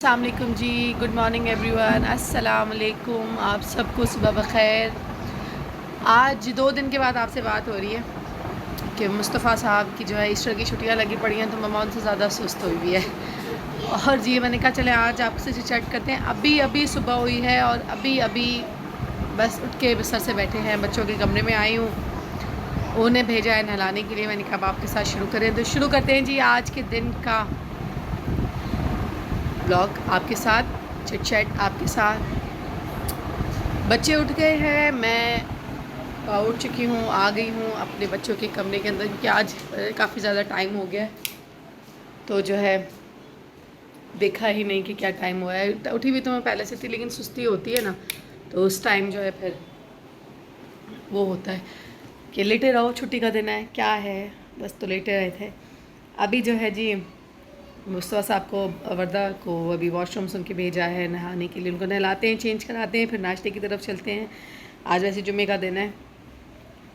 अस्सलाम वालेकुम जी, good morning everyone. अस्सलाम वालेकुम, आप सबको सुबह बखैर। आज 2 दिन के बाद आपसे बात हो रही है कि मुस्तफ़ा साहब की जो है ईस्टर की छुट्टियां लगी पड़ी हैं तो मम्मा उनसे ज़्यादा सुस्त हुई हुई है। और जी मैंने कहा चले आज आपसे चैट करते हैं। अभी अभी सुबह हुई है और अभी अभी बस उठ के बिस्तर से बैठे हैं, बच्चों के कमरे में आई हूँ, उन्हें भेजा है नहलाने के लिए। मैंने कहा अब आपके साथ शुरू करें, तो शुरू करते हैं जी आज के दिन का ब्लॉग आपके साथ, चिट चैट आपके साथ। बच्चे उठ गए हैं, मैं उठ चुकी हूँ, आ गई हूँ अपने बच्चों के कमरे के अंदर क्योंकि आज काफ़ी ज़्यादा टाइम हो गया है, तो जो है देखा ही नहीं कि क्या टाइम हुआ है। उठी हुई तो मैं पहले से थी, लेकिन सुस्ती होती है ना, तो उस टाइम जो है फिर वो होता है कि लेटे रहो, छुट्टी का दिन है क्या है, बस तो लेटे रहे थे। अभी जो है जी मुस्तफ़ा साहब को, वर्दा को अभी वॉशरूम सुन के भेजा है नहाने के लिए, उनको नहलाते हैं, चेंज कराते हैं, फिर नाश्ते की तरफ चलते हैं। आज वैसे जुम्मे का दिन है,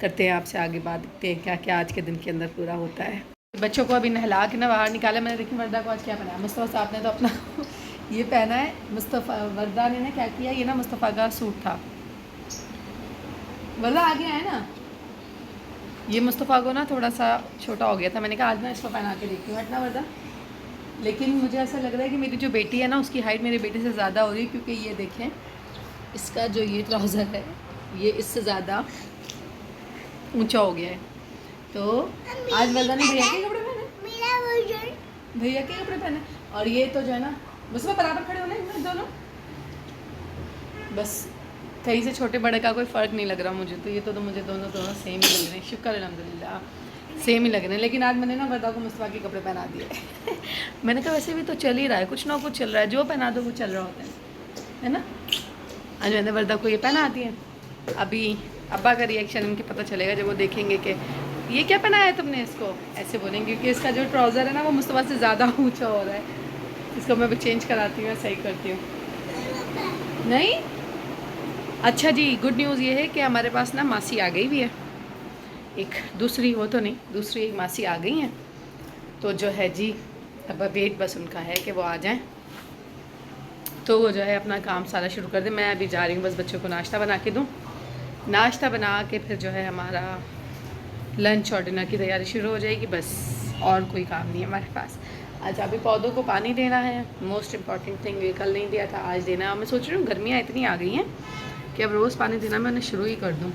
करते हैं आपसे आगे बात, देखते हैं क्या क्या आज के दिन के अंदर पूरा होता है। बच्चों को अभी नहला के ना बाहर निकाला मैंने। देखिए वर्दा को आज क्या पहना है, मुस्तफ़ा साहब ने तो अपना ये पहना है। मुस्तफ़ा वर्दा ने ना क्या किया, ये ना मुस्तफ़ा का सूट था, वर्दा आ गया है ना, ये मुस्तफ़ा को ना थोड़ा सा छोटा हो गया था। मैंने कहा आज मैं इसको पहना के देखती हूँ, हटना वर्दा। लेकिन मुझे ऐसा लग रहा है कि मेरी जो बेटी है ना उसकी हाइट मेरे बेटे से ज़्यादा हो रही है, क्योंकि ये देखें इसका जो ये ट्राउज़र है ये इससे ज़्यादा ऊंचा हो गया है। तो आज वर्दा ने भैया के कपड़े पहने, भैया के कपड़े पहने, और ये तो जो है ना बस वो बराबर खड़े होने दोनों, बस कहीं से छोटे बड़े का कोई फ़र्क नहीं लग रहा मुझे, तो ये तो मुझे दोनों दोनों सेम ही लग रहे हैं, शुक्र अल्हम्दुलिल्लाह सेम ही लग रहे हैं। लेकिन आज मैंने ना वर्दा को मुस्तफ़ा के कपड़े पहना दिए मैंने कहा वैसे भी तो चल ही रहा है, कुछ ना कुछ चल रहा है, जो पहना दो वो चल रहा होता है ना। आज मैंने वर्दा को ये पहना दिए। अभी अब्बा का रिएक्शन इनके पता चलेगा जब वो देखेंगे कि ये क्या पहना है तुमने, इसको ऐसे बोलेंगे क्योंकि इसका जो ट्राउज़र है ना वो मुस्तफ़ा से ज़्यादा ऊँचा हो रहा है। इसको मैं भी चेंज कराती हूँ, सही करती हूँ। नहीं अच्छा जी, गुड न्यूज़ ये है कि हमारे पास ना मासी आ गई भी है, एक दूसरी, वो तो नहीं, दूसरी एक मासी आ गई हैं, तो जो है जी अब वेट बस उनका है कि वो आ जाएं तो वो जो है अपना काम सारा शुरू कर दें। मैं अभी जा रही हूँ, बस बच्चों को नाश्ता बना के दूँ, नाश्ता बना के फिर जो है हमारा लंच और डिनर की तैयारी शुरू हो जाएगी, बस और कोई काम नहीं है हमारे पास। आज अभी पौधों को पानी देना है, मोस्ट इम्पॉर्टेंट थिंग, ये कल नहीं दिया था आज देना है। मैं सोच रही हूँ गर्मियाँ इतनी आ गई हैं कि अब रोज़ पानी देना मैं उन्हें शुरू ही कर दूँ।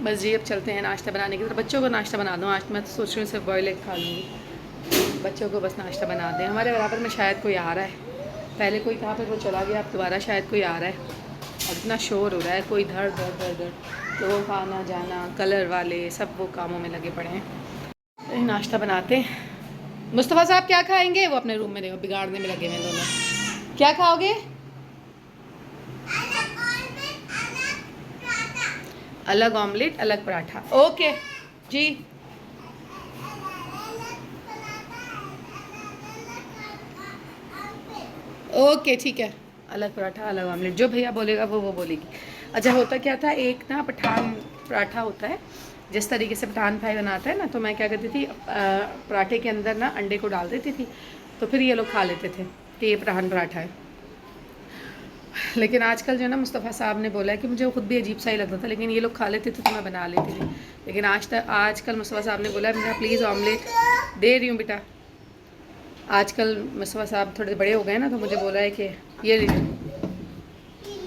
बस जी अब चलते हैं नाश्ता बनाने की तरफ, बच्चों को नाश्ता बना दूँ। आज मैं तो सोच रही हूँ सिर्फ बॉयल एग खा लूँगी, बच्चों को बस नाश्ता बना दें। हमारे बराबर में शायद कोई आ रहा है, पहले कोई था फिर वो चला गया, अब दोबारा शायद कोई आ रहा है और इतना शोर हो रहा है, कोई धड़ धड़ धड़ धड़, तो वो आना जाना, कलर वाले सब वो कामों में लगे पड़े हैं। नाश्ता बनाते हैं। मुस्तफ़ा साहब क्या खाएंगे, वो अपने रूम में देखो बिगाड़ने में लगे हुए दोनों। क्या खाओगे? अलग ऑमलेट अलग पराठा, ओके जी। ओके ठीक है, अलग पराठा अलग ऑमलेट, जो भैया बोलेगा वो बोलेगी। अच्छा होता क्या था, एक ना पठान पराठा होता है, जिस तरीके से पठान भाई बनाता है ना, तो मैं क्या करती थी पराठे के अंदर ना अंडे को डाल देती थी, तो फिर ये लोग खा लेते थे कि ये पठान पराठा है। लेकिन आजकल जो है ना मुस्तफ़ा साहब ने बोला है कि मुझे खुद भी अजीब सा ही लगता था, लेकिन ये लोग खा लेते थे तो मैं बना लेती थी। लेकिन आजकल मुस्तफ़ा साहब ने बोला है मेरा प्लीज़ ऑमलेट दे रही हूँ बेटा। आजकल मुस्तफ़ा साहब थोड़े बड़े हो गए ना, तो मुझे बोला है कि ये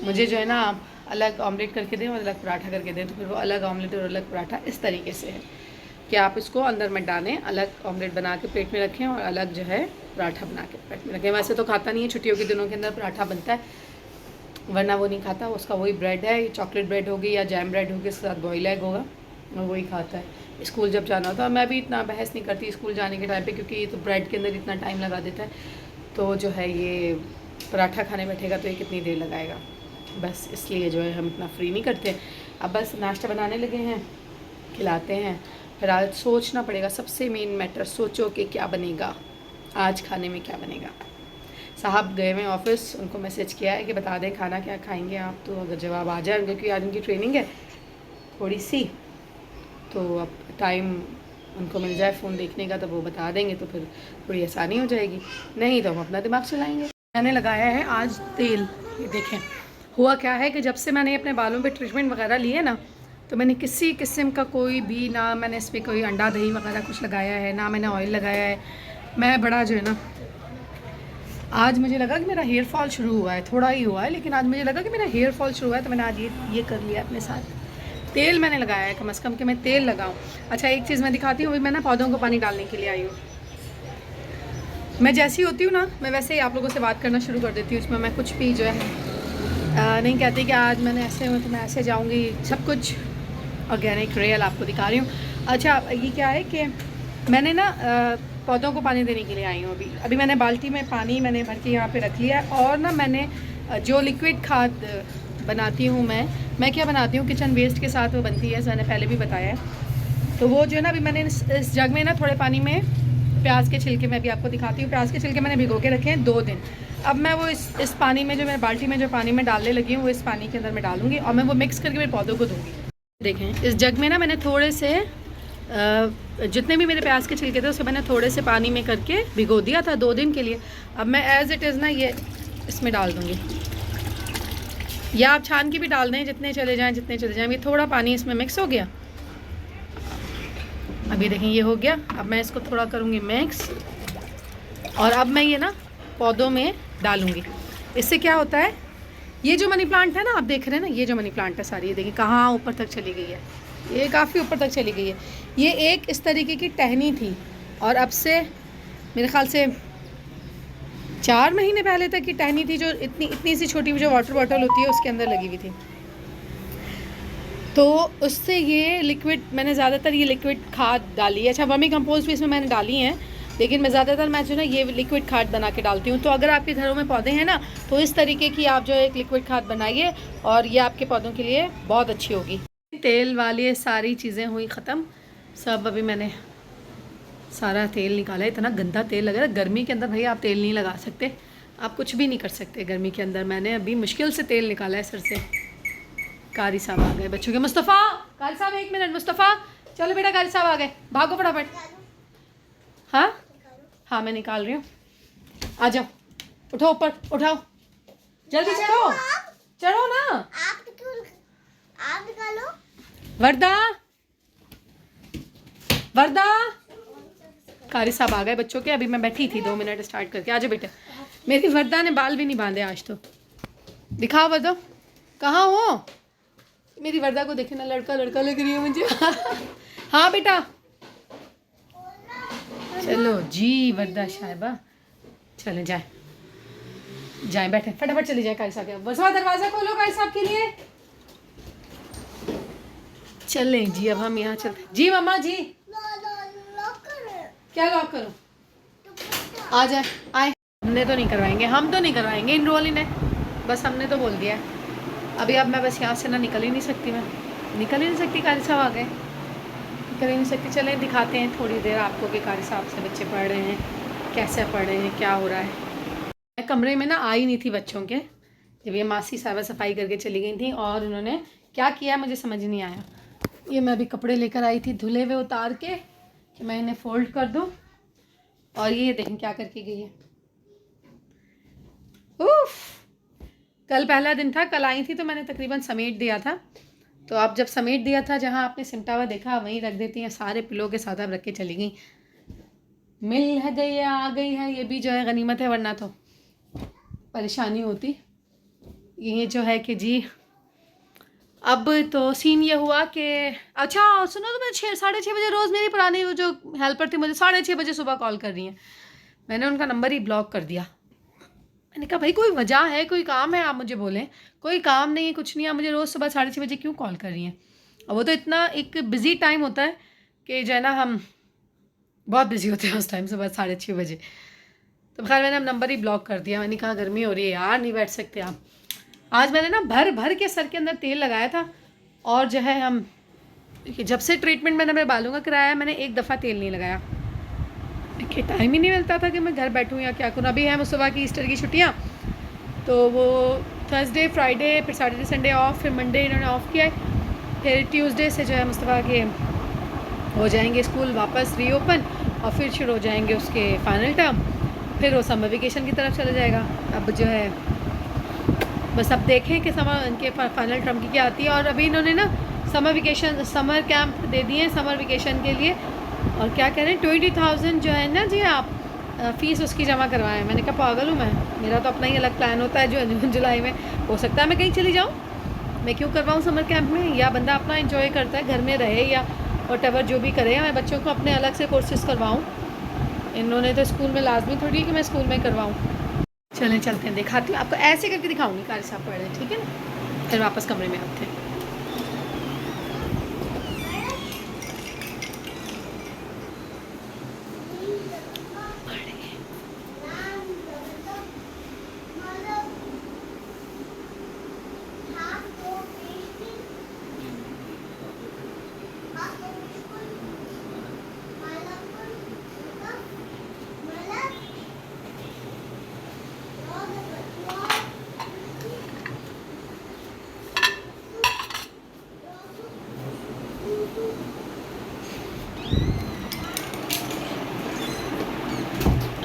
मुझे जो है ना अलग ऑमलेट करके दें और अलग पराठा करके दें, तो फिर वो अलग ऑमलेट और अलग पराठा इस तरीके से है कि आप इसको अंदर मत डालें, अलग ऑमलेट बना के प्लेट में रखें और अलग जो है पराठा बना के प्लेट में रखें। वैसे तो खाता नहीं है, छुट्टियों के दिनों के अंदर पराठा बनता है, वरना वो नहीं खाता। उसका वही ब्रेड है, चॉकलेट ब्रेड होगी या जैम ब्रेड होगी, इसके साथ बॉयल एग होगा और वही खाता है। स्कूल जब जाना होता है, मैं भी इतना बहस नहीं करती स्कूल जाने के टाइम पे, क्योंकि ये तो ब्रेड के अंदर इतना टाइम लगा देता है, तो जो है ये पराठा खाने बैठेगा तो ये कितनी देर लगाएगा, बस इसलिए जो है हम इतना फ्री नहीं करते। अब बस नाश्ता बनाने लगे हैं, खिलाते हैं, फिर आज सोचना पड़ेगा, सबसे मेन मैटर सोचो कि क्या बनेगा आज, खाने में क्या बनेगा। साहब गए हुए ऑफिस, उनको मैसेज किया है कि बता दें खाना क्या खाएंगे आप, तो अगर जवाब आ जाए उनके, क्योंकि आज उनकी ट्रेनिंग है थोड़ी सी, तो अब टाइम उनको मिल जाए फ़ोन देखने का तो वो बता देंगे, तो फिर थोड़ी आसानी हो जाएगी, नहीं तो हम अपना दिमाग चलाएँगे। मैंने लगाया है आज तेल, ये देखें। हुआ क्या है कि जब से मैंने अपने बालों पे ट्रीटमेंट वगैरह लिए ना, तो मैंने किसी किस्म का कोई भी, ना मैंने इस पर कोई अंडा दही वगैरह कुछ लगाया है, ना मैंने ऑयल लगाया है। मैं बड़ा जो है ना, आज मुझे लगा कि मेरा हेयर फॉल शुरू हुआ है, थोड़ा ही हुआ है, लेकिन आज मुझे लगा कि मेरा हेयर फॉल शुरू हुआ है, तो मैंने आज ये कर लिया अपने साथ। तेल मैंने लगाया है, कम से कम कि मैं तेल लगाऊं। अच्छा, एक चीज़ मैं दिखाती हूँ, अभी मैं ना पौधों को पानी डालने के लिए आई हूँ। मैं जैसी होती हूँ ना, मैं वैसे ही आप लोगों से बात करना शुरू कर देती हूँ। इसमें मैं कुछ भी जो है नहीं कहती कि आज मैंने ऐसे हूँ तो मैं ऐसे जाऊँगी, सब कुछ ऑर्गेनिक रियल आपको दिखा रही हूँ। अच्छा, ये क्या है कि मैंने ना पौधों को पानी देने के लिए आई हूँ। अभी मैंने बाल्टी में पानी मैंने भर के यहाँ पे रख लिया है, और ना मैंने जो लिक्विड खाद बनाती हूँ, मैं क्या बनाती हूँ, किचन वेस्ट के साथ वो बनती है, मैंने पहले भी बताया है। तो वो जो है ना, अभी मैंने इस जग में ना थोड़े पानी में प्याज के छिलके, मैं भी आपको दिखाती हूँ, प्याज के छिलके मैंने भिगो के रखे हैं 2 दिन। अब मैं वो इस पानी में, जो मैं बाल्टी में जो पानी में डालने लगी हूँ, वो इस पानी के अंदर मैं डालूँगी, और मैं वो मिक्स करके मेरे पौधों को दूँगी। देखें, इस जग में ना मैंने थोड़े से जितने भी मेरे प्याज के छिलके थे, उसे मैंने थोड़े से पानी में करके भिगो दिया था 2 दिन के लिए। अब मैं एज़ इट इज़ ना ये इसमें डाल दूँगी, या आप छान के भी डाल दें, जितने चले जाएँ। ये थोड़ा पानी इसमें मिक्स हो गया। अभी देखें, ये हो गया। अब मैं इसको थोड़ा करूँगी मिक्स, और अब मैं ये ना पौधों में डालूँगी। इससे क्या होता है, ये जो मनी प्लांट है ना, आप देख रहे हैं ना, ये जो मनी प्लांट है सारी, ये देखिए कहाँ ऊपर तक चली गई है, ये काफ़ी ऊपर तक चली गई है। ये एक इस तरीके की टहनी थी, और अब से मेरे ख़्याल से 4 महीने पहले तक की टहनी थी, जो इतनी सी छोटी जो वाटर बॉटल होती है उसके अंदर लगी हुई थी। तो उससे ये लिक्विड, मैंने ज़्यादातर ये लिक्विड खाद डाली है। अच्छा, वर्मी कंपोस्ट भी इसमें मैंने डाली हैं, लेकिन मैं ज़्यादातर मैं जो ना ये लिक्विड खाद बना के डालती हूँ। तो अगर आपके घरों में पौधे हैं ना, तो इस तरीके की आप जो एक लिक्विड खाद बनाइए, और ये आपके पौधों के लिए बहुत अच्छी होगी। तेल वाली सारी चीज़ें हुई ख़त्म सब। अभी मैंने सारा तेल निकाला है, इतना गंदा तेल लग रहा है। गर्मी के अंदर भैया आप तेल नहीं लगा सकते, आप कुछ भी नहीं कर सकते गर्मी के अंदर। मैंने अभी मुश्किल से तेल निकाला है सर से। कारी साहब आ गए बच्चों के। मुस्तफ़ा, कारी साहब 1 मिनट। मुस्तफ़ा चलो बेटा, कारी साहब आ गए, भागो फटाफट। हाँ मैं निकाल रही हूँ, आ जाओ, उठो, ऊपर उठाओ, जल्दी चढ़ो, चढ़ो ना। आप निकालो। वर्दा, वर्दा। कारी साहब आ गए बच्चों के। अभी मैं बैठी थी 2 मिनट स्टार्ट करके। आ जाओ बेटा। मेरी वर्दा ने बाल भी नहीं बांधे आज तो। दिखाओ वर्दा, कहाँ हो? मेरी वर्दा को देखे ना, लड़का लड़का लग रही है मुझे। हाँ बेटा, चलो जी वर्दा साहिबा, चले जाए बैठे, फटाफट चले जाए। कारी साहब के बसवा, दरवाज़ा खोलो कारी साहब के लिए। चलें जी, अब हम यहाँ चलते जी। मम्मा जी, क्या लॉक करूँ? आ जाए, आए। हमने तो नहीं करवाएंगे, हम तो नहीं करवाएंगे इनरोल इन्हें, बस हमने तो बोल दिया है। अभी अब मैं बस यहाँ से ना निकल ही नहीं सकती, मैं निकल ही नहीं सकती। कारी साहब आ गए, निकल ही नहीं सकती। चलें दिखाते हैं थोड़ी देर आपको कि कारी साहब से बच्चे पढ़ रहे हैं, कैसे पढ़ रहे हैं, क्या हो रहा है। मैं कमरे में ना आई नहीं थी बच्चों के, जब ये मासी साहब सफाई करके चली गई थी, और उन्होंने क्या किया मुझे समझ नहीं आया। ये मैं अभी कपड़े लेकर आई थी धुले हुए उतार के, कि मैं इन्हें फोल्ड कर दूँ, और ये देखें क्या करके गई है। उफ, कल पहला दिन था, कल आई थी तो मैंने तकरीबन समेट दिया था। तो आप जब समेट दिया था, जहाँ आपने सिमटा हुआ देखा वहीं रख देती हैं, सारे पिलो के साथ आप रख के चली गई। मिल है गई है, आ गई है, ये भी जो है गनीमत है, वरना तो परेशानी होती। ये जो है कि जी, अब तो सीन ये हुआ कि अच्छा सुनो, तो मैं 6-6:30 बजे रोज़, मेरी पुरानी वो जो हेल्पर थी मुझे 6:30 बजे सुबह कॉल कर रही हैं। मैंने उनका नंबर ही ब्लॉक कर दिया। मैंने कहा भाई कोई वजह है, कोई काम है, आप मुझे बोलें। कोई काम नहीं है, कुछ नहीं, आप मुझे रोज़ सुबह 6:30 बजे क्यों कॉल कर रही हैं? और वो तो इतना एक बिज़ी टाइम होता है कि जो है ना, हम बहुत बिज़ी होते हैं उस टाइम, सुबह 6:30 बजे। तो खैर मैंने अब नंबर ही ब्लॉक कर दिया। मैंने कहा गर्मी हो रही है यार, नहीं बैठ सकते आप। आज मैंने ना भर भर के सर के अंदर तेल लगाया था, और जो है हम जब से ट्रीटमेंट मैंने अपने बालों का कराया, मैंने एक दफ़ा तेल नहीं लगाया, कि टाइम ही नहीं मिलता था कि मैं घर बैठूँ या क्या करूँ। अभी है सुबह की ईस्टर की छुट्टियाँ, तो वो थर्सडे फ्राइडे फिर सैटरडे संडे ऑफ, फिर मंडे इन्होंने ऑफ़ किया है, फिर ट्यूसडे से जो है मुस्तफ़ा के हो जाएंगे स्कूल वापस रीओपन और फिर शुरू हो जाएंगे उसके फाइनल टर्म, फिर वो समर वेकेशन की तरफ चला जाएगा। अब जो है बस अब देखें कि समर इनके फाइनल टर्म की क्या आती है। और अभी इन्होंने ना समर कैंप दे दिए हैं समर वेकेशन के लिए, और क्या कह रहे हैं 20,000 जो है ना जी आप फ़ीस उसकी जमा करवाएं। मैंने कहा पागल हूँ मैं, मेरा तो अपना ही अलग प्लान होता है जो जून जुलाई में। हो सकता है मैं कहीं चली जाऊँ, मैं क्यों करवाऊँ समर कैंप में, या बंदा अपना एंजॉय करता है घर में रहे या वॉटेवर जो भी करे, मैं बच्चों को अपने अलग से कोर्सेज करवाऊँ। इन्होंने तो स्कूल में लाजमी थोड़ी कि मैं स्कूल में करवाऊँ। चलें चलते हैं, दिखाती हूँ आपको, ऐसे करके दिखाऊंगी कार साहब पढ़ रहे, ठीक है ना, फिर वापस कमरे में आते हैं।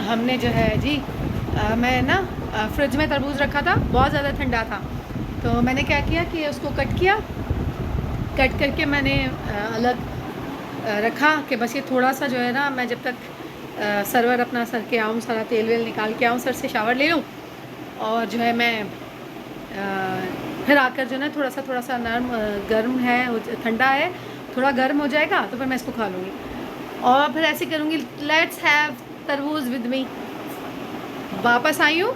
हमने जो है जी मैं ना फ्रिज में तरबूज रखा था, बहुत ज़्यादा ठंडा था, तो मैंने क्या किया कि उसको कट किया, कट करके मैंने अलग रखा कि बस ये थोड़ा सा जो है ना, मैं जब तक सरवर अपना सर के आऊँ, सारा तेल वेल निकाल के आऊँ, सर से शावर ले लूँ, और जो है मैं फिर आकर जो है थोड़ा सा नरम गर्म है, ठंडा है, थोड़ा गर्म हो जाएगा तो फिर मैं इसको खा लूँगी। और फिर ऐसे करूँगी, लेट्स हैव तरबूज विद मी। वापस आई हूँ,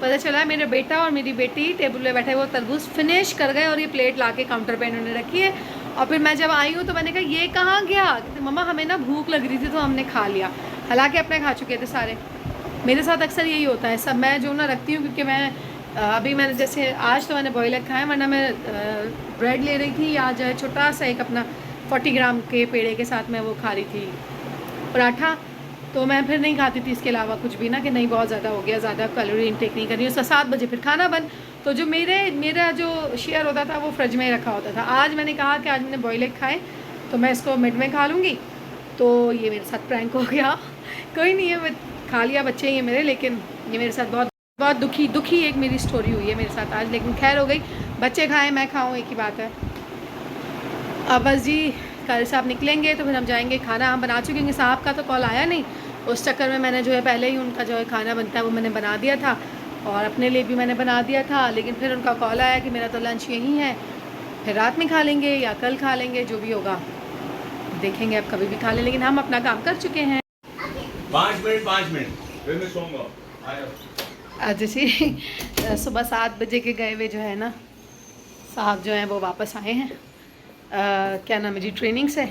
पता चला मेरा बेटा और मेरी बेटी टेबल पे बैठे वो तरबूज फिनिश कर गए, और ये प्लेट लाके काउंटर पे इन्होंने रखी है। और फिर मैं जब आई हूँ तो मैंने कहा ये कहाँ गया, कहते मम्मा हमें ना भूख लग रही थी तो हमने खा लिया, हालांकि अपने खा चुके थे सारे। मेरे साथ अक्सर यही होता है, सब मैं जो ना रखती हूँ, क्योंकि मैं अभी मैंने जैसे आज तो मैंने बॉयल एग खाया, वरना मैं ब्रेड ले रही थी, आज जो है छोटा सा एक अपना 40 ग्राम के पेड़े के साथ मैं वो खा रही थी पराठा, तो मैं फिर नहीं खाती थी इसके अलावा कुछ भी ना, कि नहीं बहुत ज़्यादा हो गया, ज़्यादा कैलोरी इनटेक नहीं करनी। उसका 7 बजे फिर खाना बंद, तो जो मेरा जो शेयर होता था वो फ्रिज में ही रखा होता था। आज मैंने कहा कि आज मैंने बॉयल एग खाए तो मैं इसको मिड में खा लूँगी, तो ये मेरे साथ प्रैंक हो गया। कोई नहीं है, मैं खा लिया, बच्चे ही हैं मेरे, लेकिन ये मेरे साथ बहुत बहुत दुखी एक मेरी स्टोरी हुई है मेरे साथ आज, लेकिन खैर हो गई, बच्चे खाएँ मैं खाऊँ एक ही बात है। अब बस जी कारी साहब निकलेंगे तो फिर हम जाएंगे, खाना हम बना चुके हैं, साहब का तो कॉल आया नहीं, उस चक्कर में मैंने जो है पहले ही उनका जो है खाना बनता है वो मैंने बना दिया था, और अपने लिए भी मैंने बना दिया था, लेकिन फिर उनका कॉल आया कि मेरा तो लंच यहीं है, फिर रात में खा लेंगे या कल खा लेंगे, जो भी होगा देखेंगे, अब कभी भी खा लें, लेकिन हम अपना काम कर चुके हैं। 5 मिनट फिर मैं सोऊंगा। जैसे सुबह 7 बजे के गए हुए जो है ना साहब जो हैं वो वापस आए हैं, क्या नाम है जी, ट्रेनिंग से,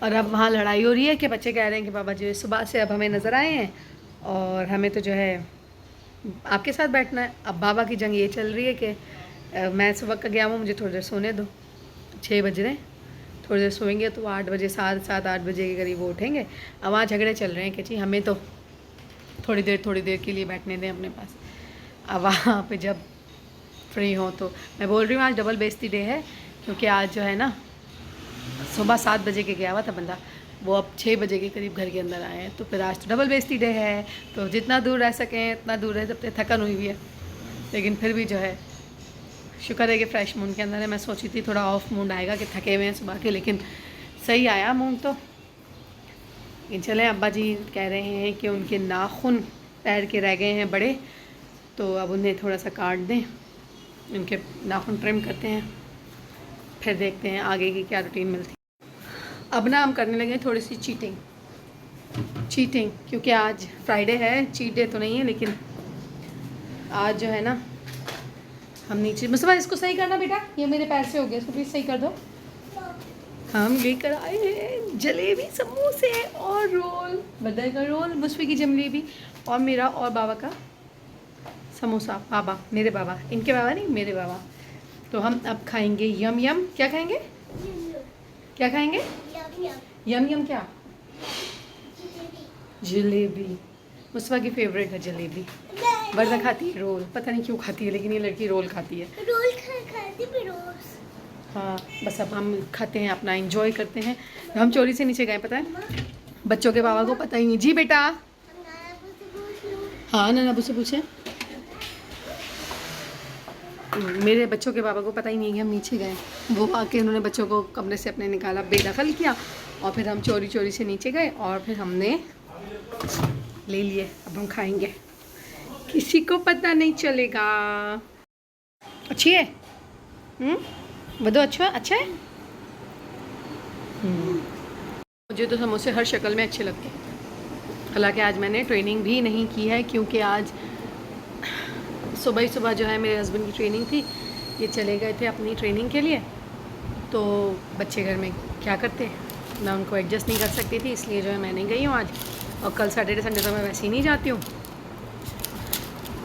और अब वहाँ लड़ाई हो रही है कि बच्चे कह रहे हैं कि बाबा जी सुबह से अब हमें नज़र आए हैं और हमें तो जो है आपके साथ बैठना है। अब बाबा की जंग ये चल रही है कि मैं सुबह का गया हूँ, मुझे थोड़ी देर सोने दो, 6 बज रहे, थोड़ी देर सोएंगे तो 8 बजे 7-8 बजे के करीब वो उठेंगे। अब वहाँ झगड़े चल रहे हैं कि जी हमें तो थोड़ी देर के लिए बैठने दें अपने पास। अब वहाँ पे जब फ्री हो तो मैं बोल रही हूँ आज डबल बेइज्जती डे है, क्योंकि आज जो है ना सुबह 7 बजे के गया हुआ था बंदा, वो अब 6 बजे के करीब घर के अंदर आए हैं, तो फिर आज तो डबल बेइज्जती डे है, तो जितना दूर रह सकें उतना दूर रह सकते। थकन हुई हुई है, लेकिन फिर भी जो है शुक्र है कि फ्रेश मूड के अंदर है। मैं सोची थी थोड़ा ऑफ मूड आएगा कि थके हुए हैं सुबह के, लेकिन सही आया मूड तो। लेकिन चलें, अब्बा जी कह रहे हैं कि उनके नाखून पैर के रह गए हैं बड़े, तो अब उन्हें थोड़ा सा काट दें, उनके नाखून ट्रिम करते हैं, फिर देखते हैं आगे की क्या रूटीन मिलती है। अब ना हम करने लगे थोड़ी सी चीटिंग, क्योंकि आज फ्राइडे है, चीट डे तो नहीं है, लेकिन आज जो है ना हम नीचे मुस्तफा इसको सही करना बेटा, ये मेरे पैर से हो गया, इसको प्लीज़ सही कर दो। हम लेकर आए हैं जलेबी, समोसे और रोल, बदल का रोल, मुस्फी की जलेबी, और मेरा और बाबा का समोसा। बाबा, मेरे बाबा, इनके बाबा नहीं, मेरे बाबा। तो हम अब खाएंगे यम यम, क्या खाएंगे, क्या खाएंगे, यम यम क्या, जलेबी। मुस्तफा की फेवरेट है जलेबी, वरना खाती है रोल, पता नहीं क्यों खाती है, लेकिन ये लड़की रोल खाती है। रोल खाती है रोज। हाँ बस अब हम खाते हैं, अपना एंजॉय करते हैं। हम चोरी से नीचे गए, पता है बच्चों के बाबा को पता ही नहीं। जी बेटा, हाँ नाना से पूछे। मेरे बच्चों के बाबा को पता ही नहीं कि हम नीचे गए। वो आके उन्होंने बच्चों को कमरे से अपने निकाला, बेदखल किया, और फिर हम चोरी चोरी से नीचे गए और फिर हमने ले लिए। अब हम खाएंगे, किसी को पता नहीं चलेगा। अच्छी है बदो, अच्छा अच्छा है। मुझे तो समोसे हर शक्ल में अच्छे लगते हैं। हालांकि आज मैंने ट्रेनिंग भी नहीं की है क्योंकि आज सुबह ही सुबह जो है मेरे हस्बैंड की ट्रेनिंग थी। ये चले गए थे अपनी ट्रेनिंग के लिए, तो बच्चे घर में क्या करते हैं, मैं उनको एडजस्ट नहीं कर सकती थी, इसलिए जो है मैं नहीं गई हूँ आज। और कल सैटरडे संडे तो मैं वैसे ही नहीं जाती हूँ,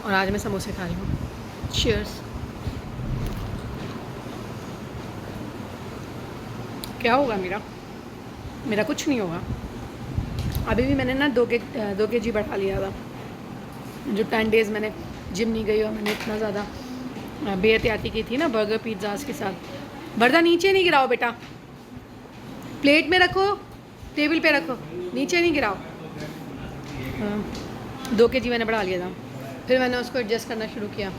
और आज मैं समोसे खा रही हूँ। चीयर्स। क्या होगा मेरा कुछ नहीं होगा। अभी भी मैंने ना 2 kg बढ़ा लिया था। जो 10 डेज़ मैंने जिम नहीं गई और मैंने इतना ज़्यादा बेहतियाती की थी ना बर्गर पिज़्ज़ाज के साथ। बर्दा नीचे नहीं गिराओ बेटा, प्लेट में रखो, टेबल पे रखो, नीचे नहीं गिराओ। 2 kg मैंने बढ़ा लिया था। फिर मैंने उसको एडजस्ट करना शुरू किया।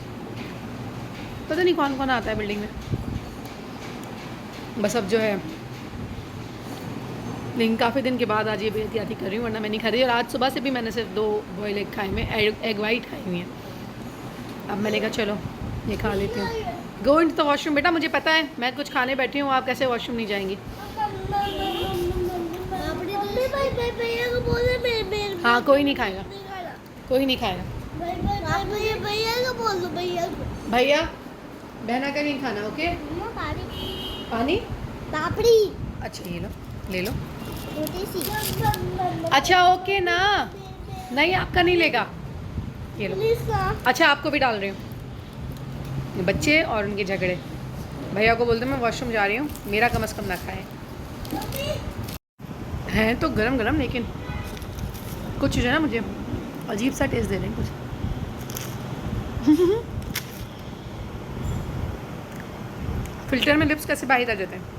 पता नहीं कौन कौन आता है बिल्डिंग में। बस अब जो है, लेकिन काफ़ी दिन के बाद आज ये बेहतियाती कर रही हूँ, वरना मैं नहीं खा रही। और आज सुबह से भी मैंने सिर्फ 2 बॉयल एग खाए हुए, एग वाइट खाई हुई हैं। अब मैंने कहा चलो ये खा लेती हूँ। गो इन द वॉशरूम बेटा, मुझे पता है मैं कुछ खाने बैठी हूँ, आप कैसे वॉशरूम नहीं जाएंगी। हाँ कोई नहीं खाएगा, कोई नहीं खाएगा। भैया बहना का नहीं खाना, ओके। पानी अच्छा ये लो, ले लो। अच्छा ओके ना, नहीं आपका नहीं लेगा, ये लो। अच्छा आपको भी डाल रही हूँ। बच्चे और उनके झगड़े। भैया को बोलते मैं वॉशरूम जा रही हूँ, मेरा कम से कम ना खाए। हैं तो गरम गरम, लेकिन कुछ जो है ना मुझे अजीब सा टेस्ट दे रहे हैं कुछ। फिल्टर में लिप्स कैसे बाहर आ जाते हैं।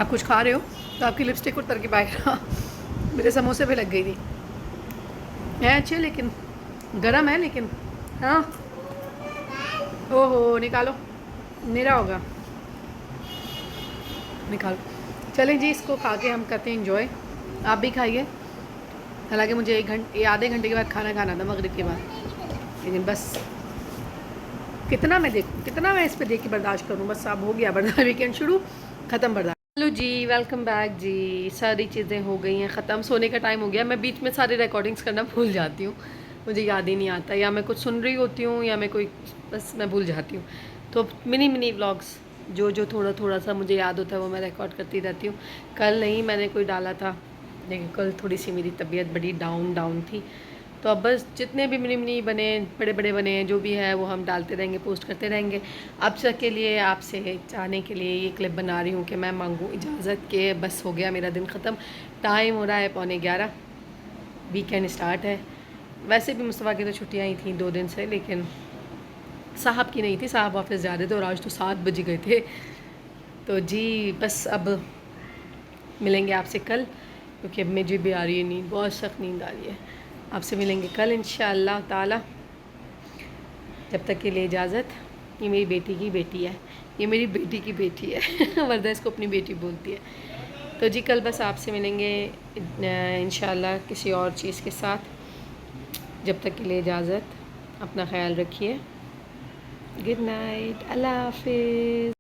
आप कुछ खा रहे हो तो आपकी लिपस्टिक उतर के बाहर मेरे समोसे पे लग गई थी। है अच्छे लेकिन गरम है, लेकिन हाँ। ओहो निकालो, मेरा होगा, निकालो। चलें जी, इसको खा के हम करते हैं एंजॉय। आप भी खाइए। हालांकि मुझे आधे घंटे के बाद खाना खाना था, मगरिब के बाद, लेकिन बस कितना मैं देखूँ, कितना मैं इस पर देख के बर्दाश्त करूँ। बस अब हो गया बर्दाश्त, वीकेंड शुरू, ख़त्म बर्दाश्त। हेलो जी, वेलकम बैक जी। सारी चीज़ें हो गई हैं ख़त्म, सोने का टाइम हो गया। मैं बीच में सारी रिकॉर्डिंग्स करना भूल जाती हूँ, मुझे याद ही नहीं आता, या मैं कुछ सुन रही होती हूँ या मैं कोई, बस मैं भूल जाती हूँ। तो मिनी व्लॉग्स जो थोड़ा सा मुझे याद होता है वो मैं रिकॉर्ड करती रहती हूँ। कल नहीं मैंने कोई डाला था, लेकिन कल थोड़ी सी मेरी तबीयत बड़ी डाउन थी। तो अब बस जितने भी मिनी बने, बड़े बने, जो भी है वो हम डालते रहेंगे, पोस्ट करते रहेंगे। अब तक के लिए आपसे चाहने के लिए ये क्लिप बना रही हूँ कि मैं मांगूँ इजाज़त के बस हो गया मेरा दिन ख़त्म। टाइम हो रहा है 11:15, वीकेंड स्टार्ट है। वैसे भी मुस्तफ़ा की तो छुट्टियाँ ही थी 2 दिन से, लेकिन साहब की नहीं थी, साहब ऑफिस जा रहे थे और आज तो 7 बज गए थे। तो जी बस अब मिलेंगे आपसे कल, क्योंकि अब मुझे भी आ रही है नींद, बहुत सख्त नींद आ रही है। आपसे मिलेंगे कल इंशाअल्लाह ताला। जब तक के लिए इजाज़त। ये मेरी बेटी की बेटी है, ये मेरी बेटी की बेटी है वर्दा इसको अपनी बेटी बोलती है। तो जी कल बस आपसे मिलेंगे इंशाअल्लाह किसी और चीज़ के साथ। जब तक के लिए इजाज़त, अपना ख्याल रखिए। गुड नाइट, अल्लाह हाफिज़।